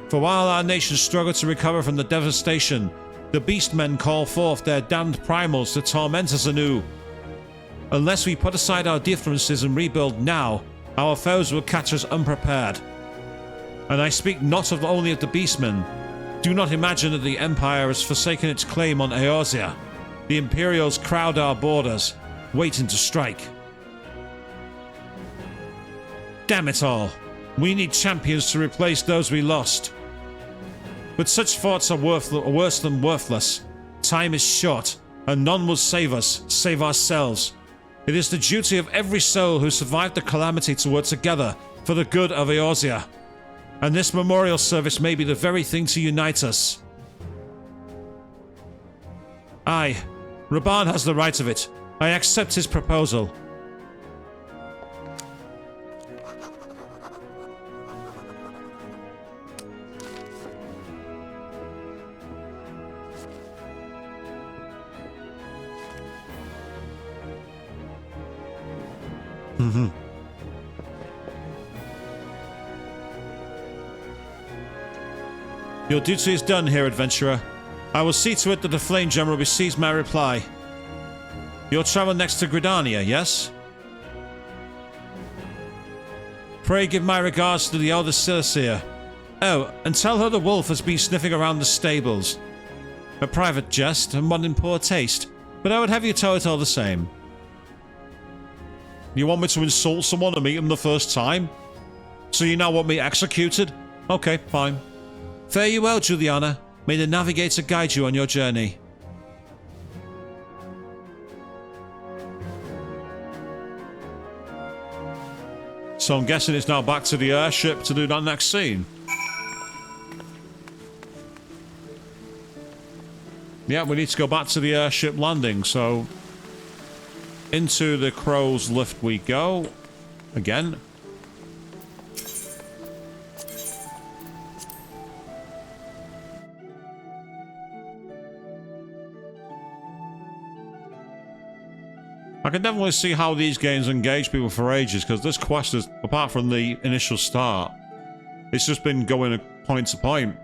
[SPEAKER 2] For while our nation struggled to recover from the devastation, The beastmen call forth their damned primals to torment us anew. Unless we put aside our differences and rebuild now, our foes will catch us unprepared. And I speak not only of the beastmen. Do not imagine that the Empire has forsaken its claim on Eorzea. The Imperials crowd our borders, waiting to strike. Damn it all. We need champions to replace those we lost. But such thoughts are worse than worthless. Time is short, and none will save us, save ourselves. It is the duty of every soul who survived the calamity to work together for the good of Eorzea. And this memorial service may be the very thing to unite us. Aye, Reborn has the right of it. I accept his proposal. Your duty is done here, adventurer. I will see to it that the Flame General receives my reply. You'll travel next to Gridania, yes? Pray give my regards to the elder Silacir. Oh, and tell her the wolf has been sniffing around the stables. A private jest and one in poor taste, but I would have you tell it all the same. You want me to insult someone and meet him the first time? So you now want me executed? Okay, fine. Fare you well, Juliana. May the navigator guide you on your journey.
[SPEAKER 1] So I'm guessing it's now back to the airship to do that next scene. Yeah, we need to go back to the airship landing, so... Into the crow's lift we go. Again. I can definitely see how these games engage people for ages, because this quest is, apart from the initial start, it's just been going point to point.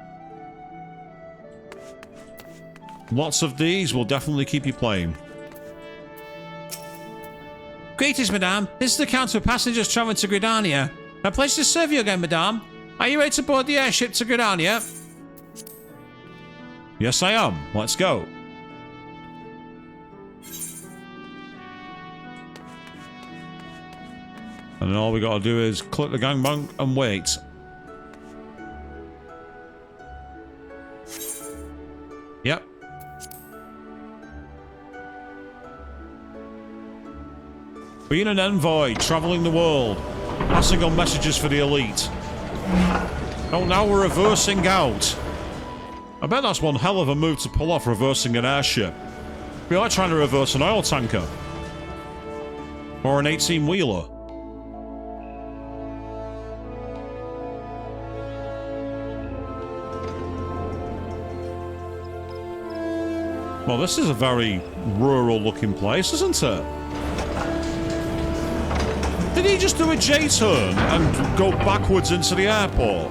[SPEAKER 1] Lots of these will definitely keep you playing.
[SPEAKER 2] Greetings, madame. This is the Count of Passengers travelling to Gridania. A pleasure to serve you again, madame. Are you ready to board the airship to Gridania?
[SPEAKER 1] Yes, I am. Let's go. And then all we gotta do is click the gangbang and wait. Yep. Being an envoy, travelling the world, passing on messages for the elite. Oh, now we're reversing out. I bet that's one hell of a move to pull off, reversing an airship. It'd be like trying to reverse an oil tanker. Or an 18-wheeler. Well, this is a very rural-looking place, isn't it? Did he just do a J-turn and go backwards into the airport?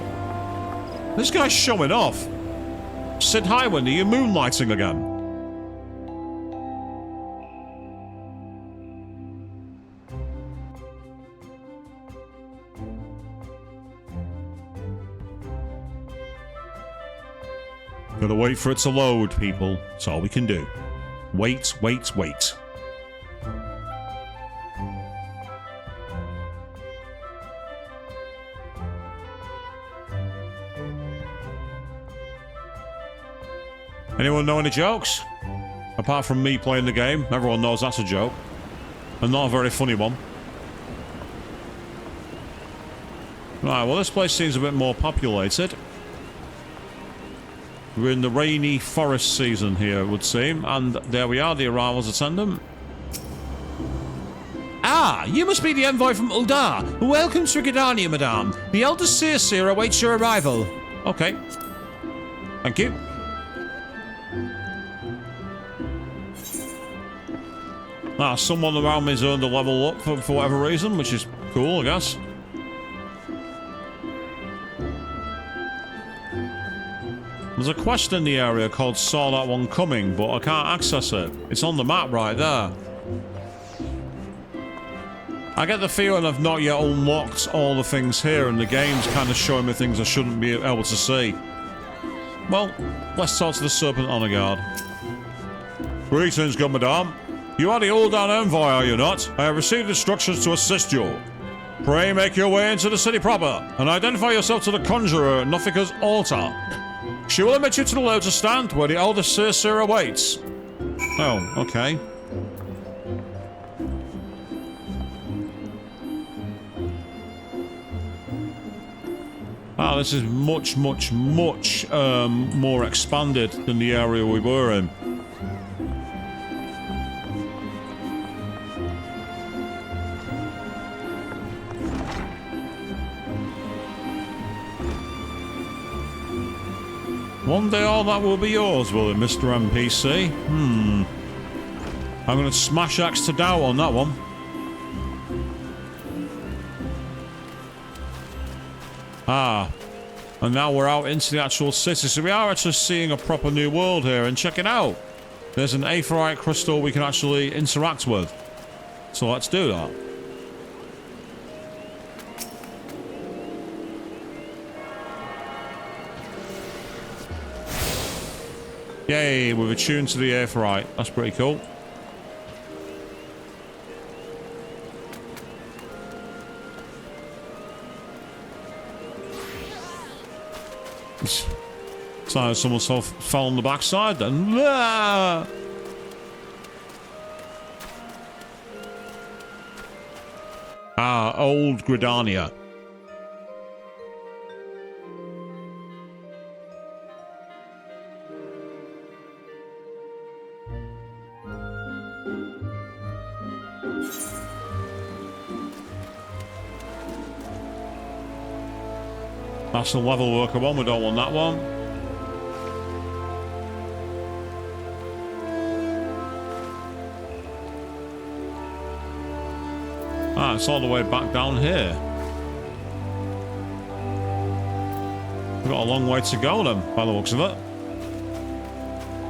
[SPEAKER 1] This guy's showing off. Sid Highwind, are you moonlighting again? Gotta wait for it to load, people. That's all we can do. Wait, wait, wait. Anyone know any jokes? Apart from me playing the game, everyone knows that's a joke. And not a very funny one. Right, well this place seems a bit more populated. We're in the rainy forest season here, it would seem. And there we are, the arrivals attendant.
[SPEAKER 2] Ah, you must be the envoy from Uldar. Welcome to Gridania, madame. The elder Silacir awaits your arrival.
[SPEAKER 1] Okay. Thank you. Ah, someone around me's earned a level up for whatever reason, which is cool, I guess. There's a quest in the area called Saw That One Coming, but I can't access it. It's on the map right there. I get the feeling I've not yet unlocked all the things here, and the game's kind of showing me things I shouldn't be able to see. Well, let's talk to the Serpent Honor Guard. Greetings, good madame. You are the Uldan Envoy, are you not? I have received instructions to assist you. Pray make your way into the city proper, and identify yourself to the Conjurer at Nofika's altar. She will admit you to the Lotus Stand, where the Elder Circe awaits. Oh, okay. Ah, this is much more expanded than the area we were in. One day all that will be yours, will it, Mr. NPC? I'm going to smash axe to doubt on that one. Ah, and now we're out into the actual city, so we are actually seeing a proper new world here, and check it out. There's an aetheryte crystal we can actually interact with. So let's do that. Yay, we've attuned to the aetheryte. That's pretty cool. It's like someone fell on the backside then. Ah, old Gridania. That's the level worker one, we don't want that one. Ah, it's all the way back down here. We've got a long way to go then, by the looks of it.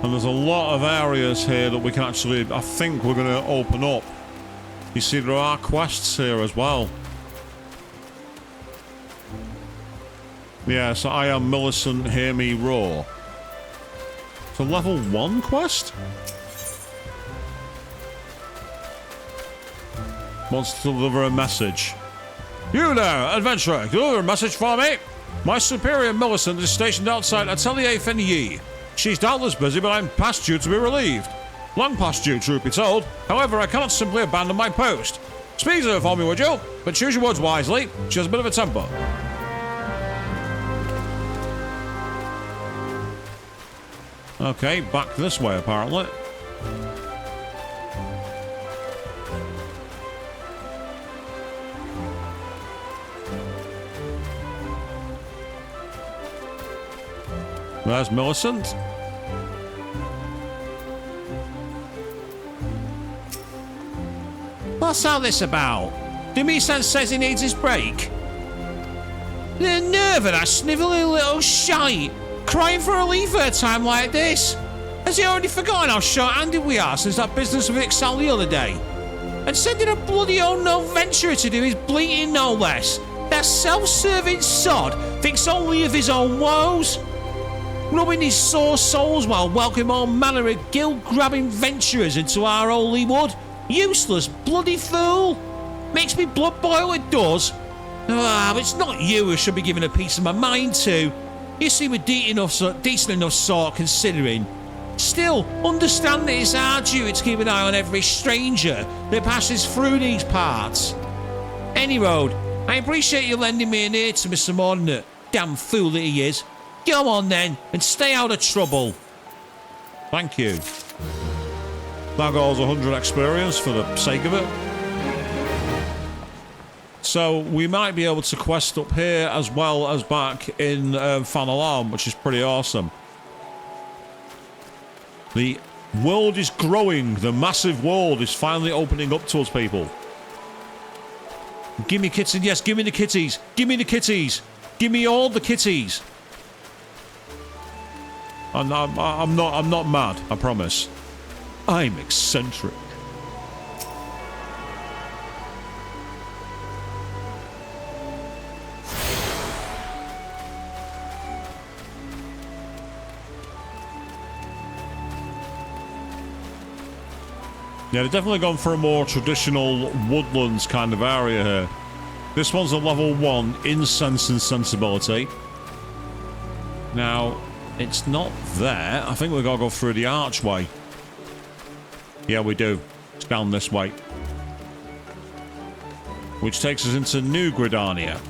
[SPEAKER 1] And there's a lot of areas here that we can actually, I think we're going to open up. You see, there are quests here as well. Yeah, so I am Millicent, hear me roar. It's a level 1 quest? Wants to deliver a message. You there, adventurer, deliver a message for me. My superior Millicent is stationed outside Atelier Fenyi. She's doubtless busy, but I'm past due to be relieved. Long past due, truth be told. However, I cannot simply abandon my post. Speak to her for me, would you? But choose your words wisely. She has a bit of a temper. Okay, back this way, apparently. There's Millicent.
[SPEAKER 2] What's all this about? Demi-san says he needs his break. The nerve of that snivelling little shite, crying for relief at a time like this. Has he already forgotten how short-handed we are since that business with Ixal the other day? And sending a bloody old no-venturer to do his bleating no less. That self-serving sod thinks only of his own woes. Rubbing his sore souls while welcoming all manner of guild-grabbing venturers into our holy wood. Useless bloody fool. Makes me blood boil, it does. Ah, but it's not you who should be giving a piece of my mind to. You seem a decent enough sort considering. Still, understand that it's our duty to keep an eye on every stranger that passes through these parts. Any road, I appreciate you lending me an ear to my subordinate. Damn fool that he is. Go on then, and stay out of trouble.
[SPEAKER 1] Thank you. That goes 100 experience for the sake of it. So we might be able to quest up here as well as back in Fan Alarm, which is pretty awesome. The world is growing. The massive world is finally opening up to us, people. Give me kitten, yes, give me the kitties. Give me the kitties. Give me all the kitties. I'm not mad, I promise. I'm eccentric. Yeah, they've definitely gone for a more traditional woodlands kind of area here. This one's a level 1 in Sense and Sensibility. Now, it's not there. I think we've got to go through the archway. Yeah, we do. It's down this way. Which takes us into New Gridania.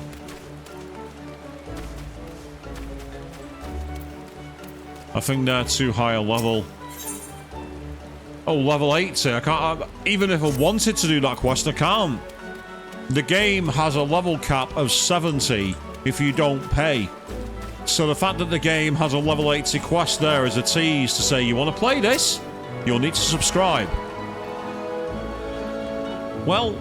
[SPEAKER 1] I think they're too high a level. Oh, level 80. I can't... even if I wanted to do that quest, I can't. The game has a level cap of 70 if you don't pay. So the fact that the game has a level 80 quest there is a tease to say, you want to play this? You'll need to subscribe. Well,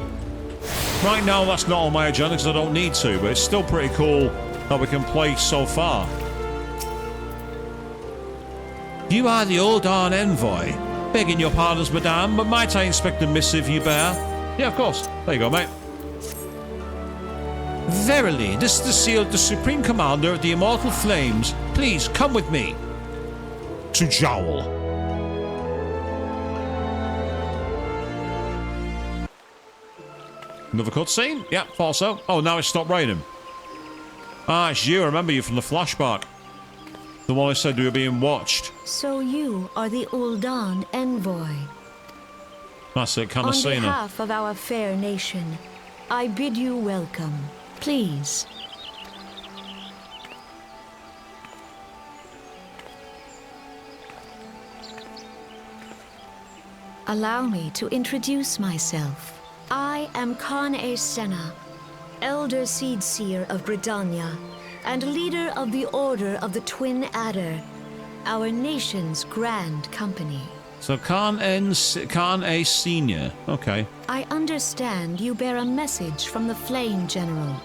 [SPEAKER 1] right now that's not on my agenda because I don't need to, but it's still pretty cool that we can play so far.
[SPEAKER 2] You are the Uldan envoy. Begging your pardons, madame, but might I inspect the missive you bear?
[SPEAKER 1] Yeah, of course. There you go, mate.
[SPEAKER 2] Verily, this is the seal of the Supreme Commander of the Immortal Flames. Please, come with me.
[SPEAKER 1] To Jowl. Another cutscene? Yeah, thought so. Oh, now it's stopped raining. Ah, it's you. I remember you from the flashback. The one I said we were being watched.
[SPEAKER 11] So you are the Uldan envoy.
[SPEAKER 1] That's it, kind of seen her.
[SPEAKER 11] On behalf of our fair nation, I bid you welcome. Please. Allow me to introduce myself. I am Khan-e Senna, Elder Seedseer of Gridania, and leader of the Order of the Twin Adder, our nation's grand company.
[SPEAKER 1] So Khan-e Senior. Okay.
[SPEAKER 11] I understand you bear a message from the Flame General.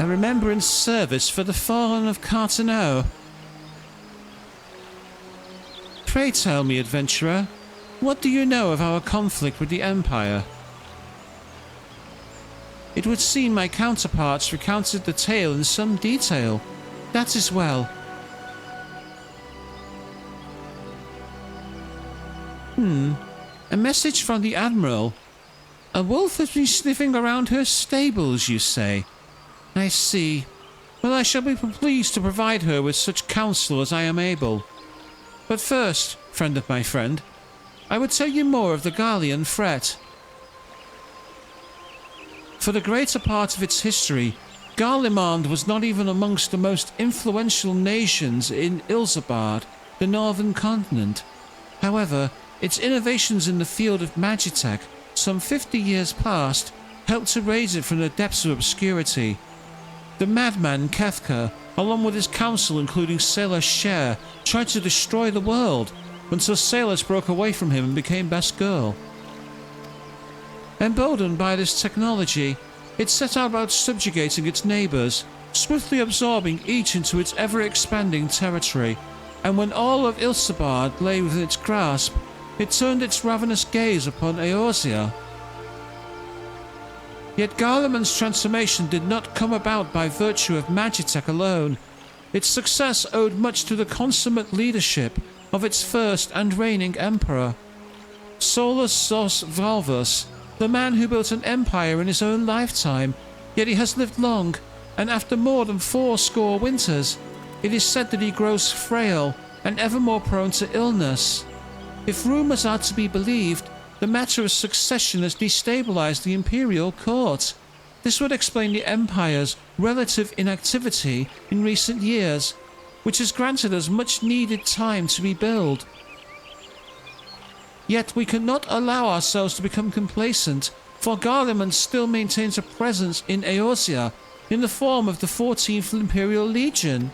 [SPEAKER 2] A remembrance service for the fallen of Carteneau. Pray tell me, adventurer, what do you know of our conflict with the Empire? It would seem my counterparts recounted the tale in some detail. That is well. A message from the Admiral. A wolf has been sniffing around her stables, you say? I see. Well, I shall be pleased to provide her with such counsel as I am able. But first, friend of my friend, I would tell you more of the Garlean threat. For the greater part of its history, Garlemald was not even amongst the most influential nations in Ilsabard, the northern continent. However, its innovations in the field of magitech, some 50 years past, helped to raise it from the depths of obscurity. The madman Kefka, along with his council including Sailor Cher, tried to destroy the world, until Sailors broke away from him and became best girl. Emboldened by this technology, it set out about subjugating its neighbours, swiftly absorbing each into its ever-expanding territory, and when all of Ilsabard lay within its grasp, it turned its ravenous gaze upon Eorzea. Yet Garlemald's transformation did not come about by virtue of magitech alone. Its success owed much to the consummate leadership of its first and reigning emperor, Solus Sos Valvus, the man who built an empire in his own lifetime, yet he has lived long, and after more than 80 winters, it is said that he grows frail and ever more prone to illness. If rumours are to be believed, the matter of succession has destabilized the imperial court. This would explain the Empire's relative inactivity in recent years, which has granted us much needed time to rebuild. Yet we cannot allow ourselves to become complacent, for Garlemald still maintains a presence in Eorzea in the form of the 14th Imperial Legion.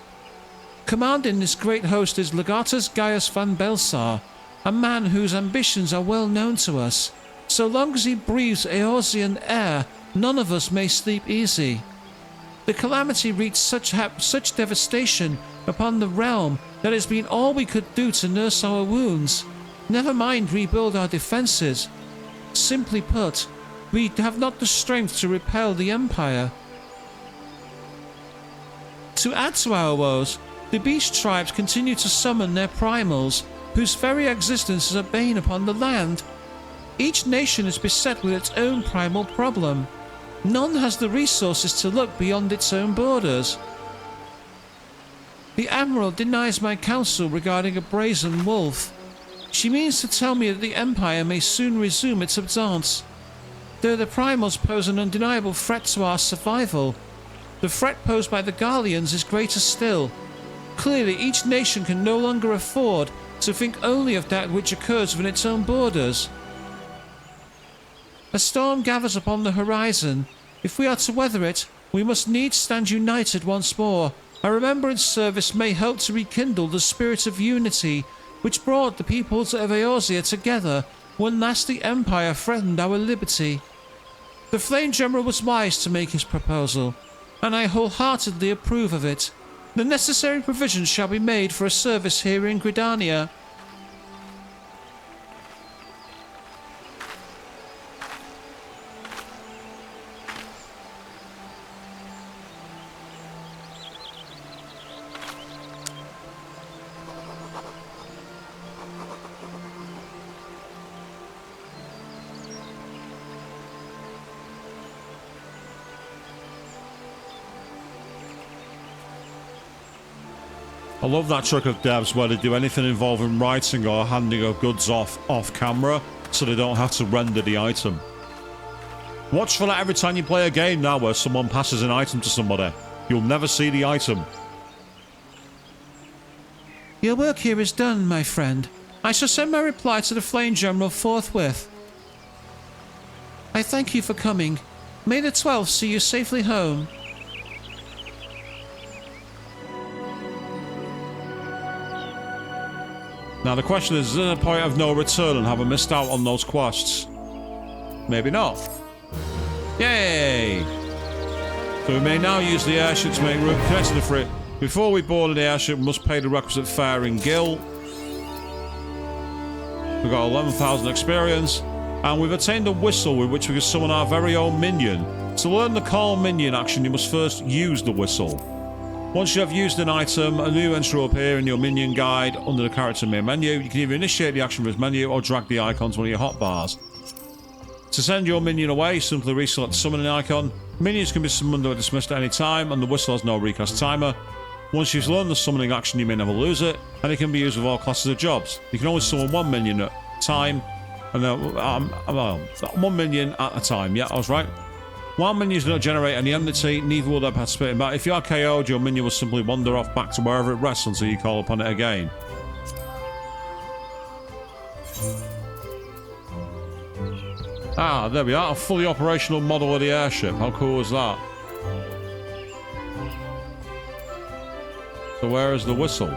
[SPEAKER 2] Commanding this great host is Legatus Gaius van Belsar, a man whose ambitions are well known to us. So long as he breathes Eorzean air, none of us may sleep easy. The calamity wreaked such devastation upon the realm that it's been all we could do to nurse our wounds. Never mind rebuild our defences. Simply put, we have not the strength to repel the Empire. To add to our woes, the beast tribes continue to summon their primals, whose very existence is a bane upon the land. Each nation is beset with its own primal problem. None has the resources to look beyond its own borders. The Admiral denies my counsel regarding a brazen wolf. She means to tell me that the Empire may soon resume its advance. Though the primals pose an undeniable threat to our survival, the threat posed by the Garleans is greater still. Clearly, each nation can no longer afford to think only of that which occurs within its own borders. A storm gathers upon the horizon. If we are to weather it, we must needs stand united once more. A remembrance service may help to rekindle the spirit of unity which brought the peoples of Eorzea together when last the Empire threatened our liberty. The Flame General was wise to make his proposal, and I wholeheartedly approve of it. The necessary provisions shall be made for a service here in Gridania.
[SPEAKER 1] I love that trick of devs where they do anything involving writing or handing of goods off camera so they don't have to render the item. Watch for that every time you play a game now where someone passes an item to somebody. You'll never see the item.
[SPEAKER 2] Your work here is done, my friend. I shall send my reply to the Flame General forthwith. I thank you for coming. May the 12th see you safely home.
[SPEAKER 1] Now the question is there a point of no return and have I missed out on those quests? Maybe not. Yay! So we may now use the airship to make room connected to the freight. Before we board the airship, we must pay the requisite fare in Gil. We've got 11,000 experience, and we've attained a whistle with which we can summon our very own minion. To learn the call minion action, you must first use the whistle. Once you have used an item, a new entry will appear in your minion guide under the character main menu. You can either initiate the action with this menu or drag the icon to one of your hotbars. To send your minion away, simply reselect the summoning icon. Minions can be summoned or dismissed at any time, and the whistle has no recast timer. Once you've learned the summoning action, you may never lose it, and it can be used with all classes of jobs. You can only summon one minion at a time, and one minion at a time. Yeah, I was right. While minions do not generate any enmity, neither will they participate in battle. If you are KO'd, your minion will simply wander off back to wherever it rests until you call upon it again. Ah, there we are, a fully operational model of the airship. How cool is that? So where is the whistle?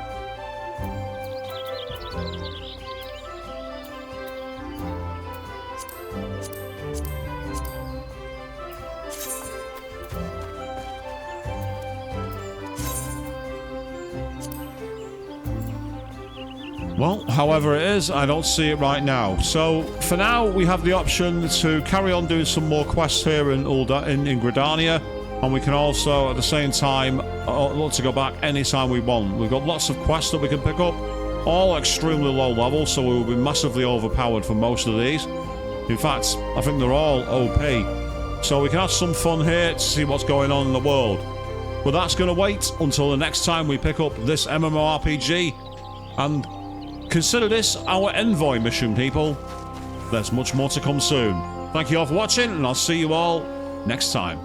[SPEAKER 1] Well, however it is, I don't see it right now. So, for now, we have the option to carry on doing some more quests here in Gridania, and we can also, at the same time, look to go back anytime we want. We've got lots of quests that we can pick up, all extremely low level, so we will be massively overpowered for most of these. In fact, I think they're all OP. So we can have some fun here to see what's going on in the world. But that's going to wait until the next time we pick up this MMORPG, and consider this our envoy mission, people. There's much more to come soon. Thank you all for watching, and I'll see you all next time.